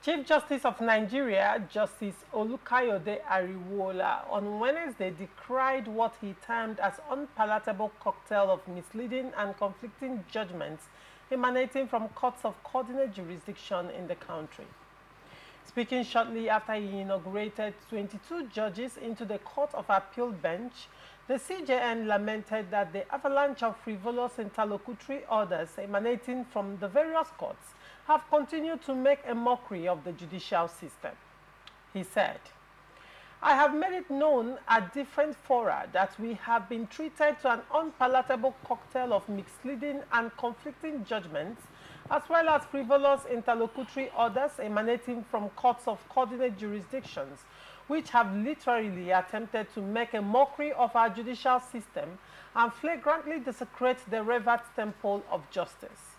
Chief Justice of Nigeria, Justice Olukayode Ariwoola, on Wednesday decried what he termed as unpalatable cocktail of misleading and conflicting judgments emanating from courts of coordinate jurisdiction in the country. Speaking shortly after he inaugurated 22 judges into the Court of Appeal bench, the CJN lamented that the avalanche of frivolous interlocutory orders emanating from the various courts have continued to make a mockery of the judicial system. He said, "I have made it known at different fora that we have been treated to an unpalatable cocktail of misleading and conflicting judgments, as well as frivolous interlocutory orders emanating from courts of coordinate jurisdictions, which have literally attempted to make a mockery of our judicial system and flagrantly desecrate the revered temple of justice.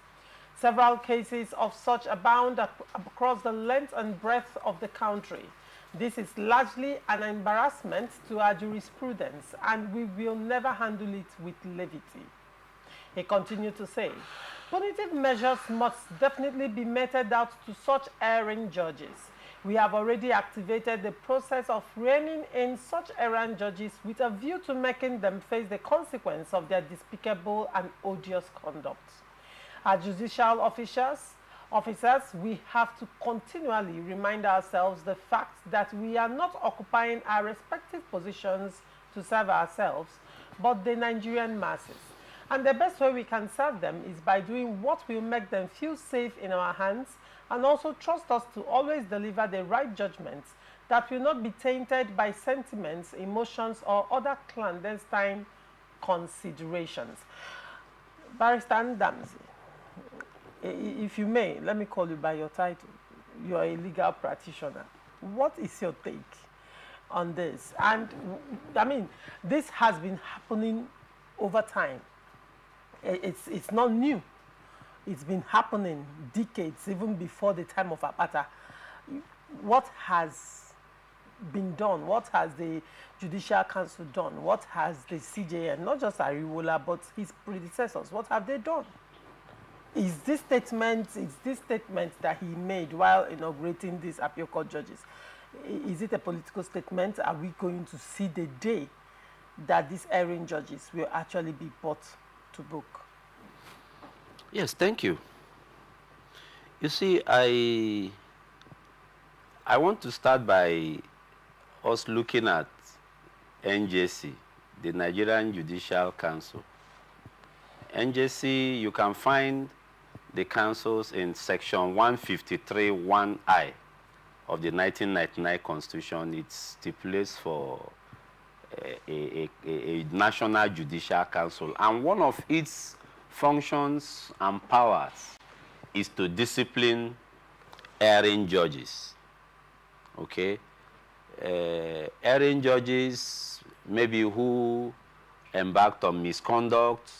Several cases of such abound across the length and breadth of the country. This is largely an embarrassment to our jurisprudence, and we will never handle it with levity." He continued to say, "Punitive measures must definitely be meted out to such erring judges. We have already activated the process of reining in such errant judges with a view to making them face the consequence of their despicable and odious conduct. As judicial officers, we have to continually remind ourselves the fact that we are not occupying our respective positions to serve ourselves, but the Nigerian masses. And the best way we can serve them is by doing what will make them feel safe in our hands and also trust us to always deliver the right judgments that will not be tainted by sentiments, emotions, or other clandestine considerations." Barrister Ndamzi, if you may, let me call you by your title. You are a legal practitioner. What is your take on this? And I mean, this has been happening over time. It's not new. It's been happening decades, even before the time of Apata. What has been done? What has the Judicial Council done? What has the CJN, not just Ariwoola, but his predecessors, what have they done? Is this statement that he made while inaugurating these appeal court judges, is it a political statement? Are we going to see the day that these erring judges will actually be brought to book? Yes, thank you. You see, I want to start by us looking at NJC, the Nigerian Judicial Council. NJC, you can find the councils in section 153(1)(I) of the 1999 Constitution. It stipulates for a National Judicial Council, and one of its functions and powers is to discipline erring judges. Okay? Erring judges, maybe who embarked on misconduct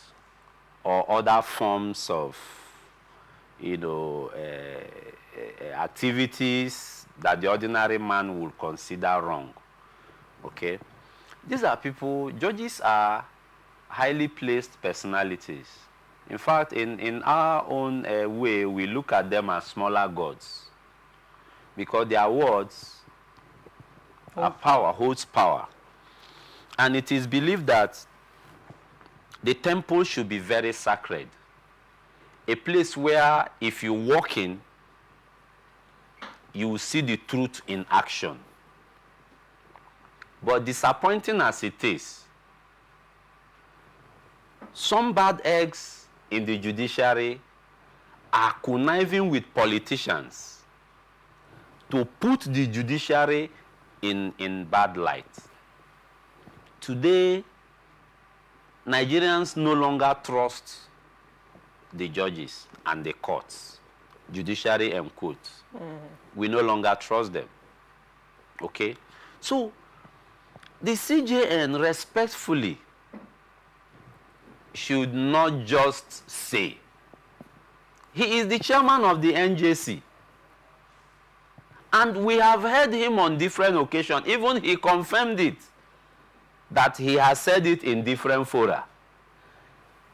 or other forms of, activities that the ordinary man would consider wrong. Okay? These are people, judges are highly placed personalities. In fact, in our own way, we look at them as smaller gods, because their words are power, holds power. And it is believed that the temple should be very sacred. A place where if you walk in, you will see the truth in action. But disappointing as it is, some bad eggs in the judiciary are conniving with politicians to put the judiciary in bad light. Today, Nigerians no longer trust the judges and the courts, judiciary and courts. We no longer trust them. Okay? So, the CJN respectfully should not just say. He is the chairman of the NJC. And we have heard him on different occasions. Even he confirmed it, that he has said it in different fora.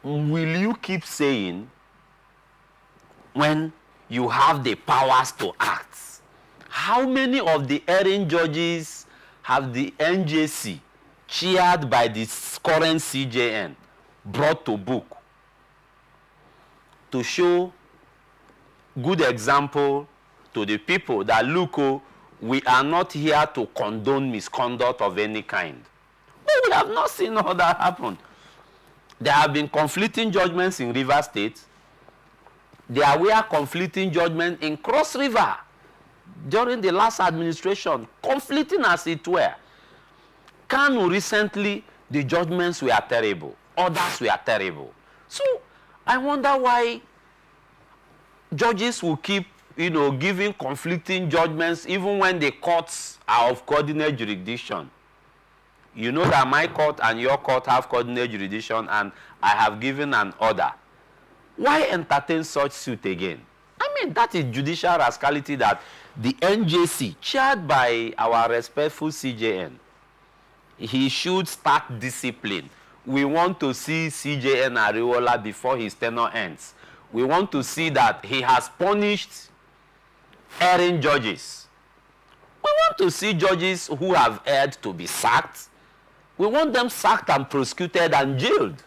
Will you keep saying when you have the powers to act? How many of the erring judges have the NJC, chaired by the current CJN, brought to book to show good example to the people that, look, oh, we are not here to condone misconduct of any kind? But we have not seen all that happen. There have been conflicting judgments in River State. There were conflicting judgments in Cross River during the last administration, conflicting as it were. Kanu recently, the judgments were terrible. Others were terrible. So I wonder why judges will keep, giving conflicting judgments even when the courts are of coordinate jurisdiction. You know that my court and your court have coordinate jurisdiction, and I have given an order. Why entertain such suit again? I mean, that is judicial rascality that the NJC, chaired by our respectful CJN, he should start discipline. We want to see CJN Ariwoola before his tenure ends. We want to see that he has punished erring judges. We want to see judges who have erred to be sacked. We want them sacked and prosecuted and jailed.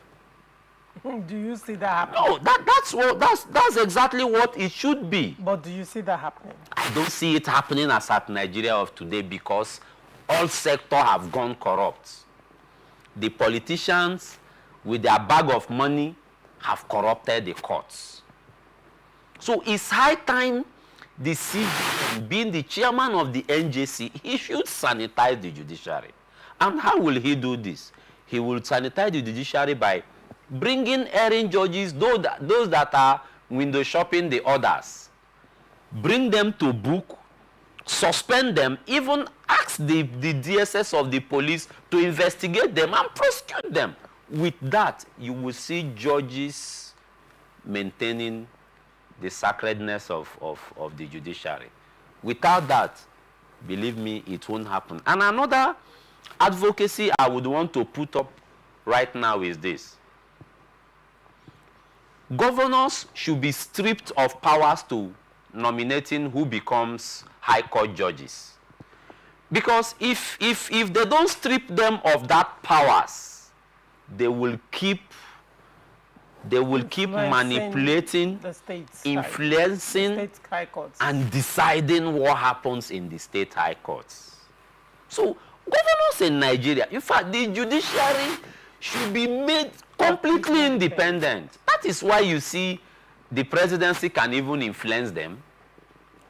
Do you see that happening? No, that's exactly what it should be. But do you see that happening? I don't see it happening as at Nigeria of today, because all sectors have gone corrupt. The politicians, with their bag of money, have corrupted the courts. So it's high time the CJN, being the chairman of the NJC, he should sanitize the judiciary. And how will he do this? He will sanitize the judiciary by bringing erring judges, those that are window shopping the others. Bring them to book, suspend them, even ask the DSS of the police to investigate them and prosecute them. With that, you will see judges maintaining the sacredness of the judiciary. Without that, believe me, it won't happen. And another advocacy I would want to put up right now is this. Governors should be stripped of powers to nominating who becomes high court judges. Because if they don't strip them of that powers, they will keep manipulating, the states, influencing, the state high courts, and deciding what happens in the state high courts. So governors in Nigeria, in fact, the judiciary should be made completely independent. That is why you see the presidency can even influence them,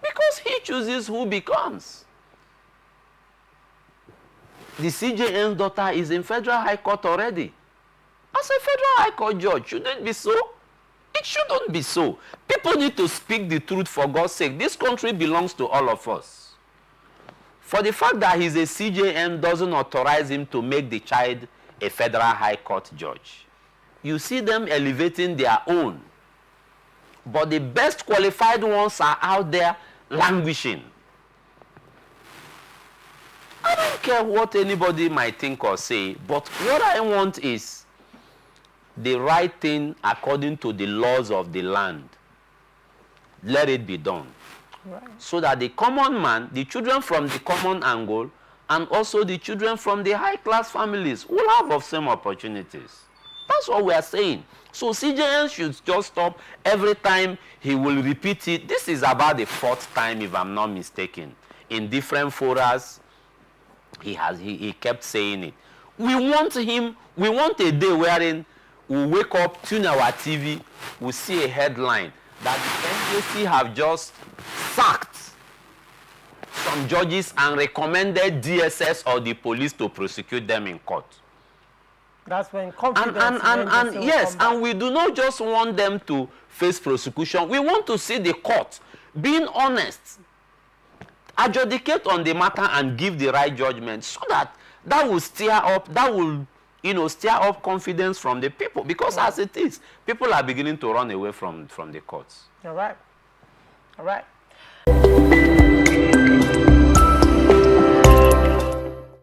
because he chooses who becomes. The CJN's daughter is in federal high court already. As a federal high court judge, shouldn't it be so? It shouldn't be so. People need to speak the truth, for God's sake. This country belongs to all of us. For the fact that he's a CJN doesn't authorize him to make the child a federal high court judge. You see them elevating their own. But the best qualified ones are out there languishing. I don't care what anybody might think or say, but what I want is the right thing according to the laws of the land. Let it be done. Right. So that the common man, the children from the common angle, and also the children from the high-class families will have the same opportunities. That's what we are saying. So CJN should just stop. Every time he will repeat it. This is about the fourth time, if I'm not mistaken. In different forums, he kept saying it. We want a day wherein we wake up, tune our TV, we see a headline that the NJC have just sacked some judges and recommended DSS or the police to prosecute them in court. That's when confidence and yes, and we do not just want them to face prosecution. We want to see the court being honest, adjudicate on the matter and give the right judgment, so that will stir up confidence from the people. Because as it is, people are beginning to run away from the courts. All right.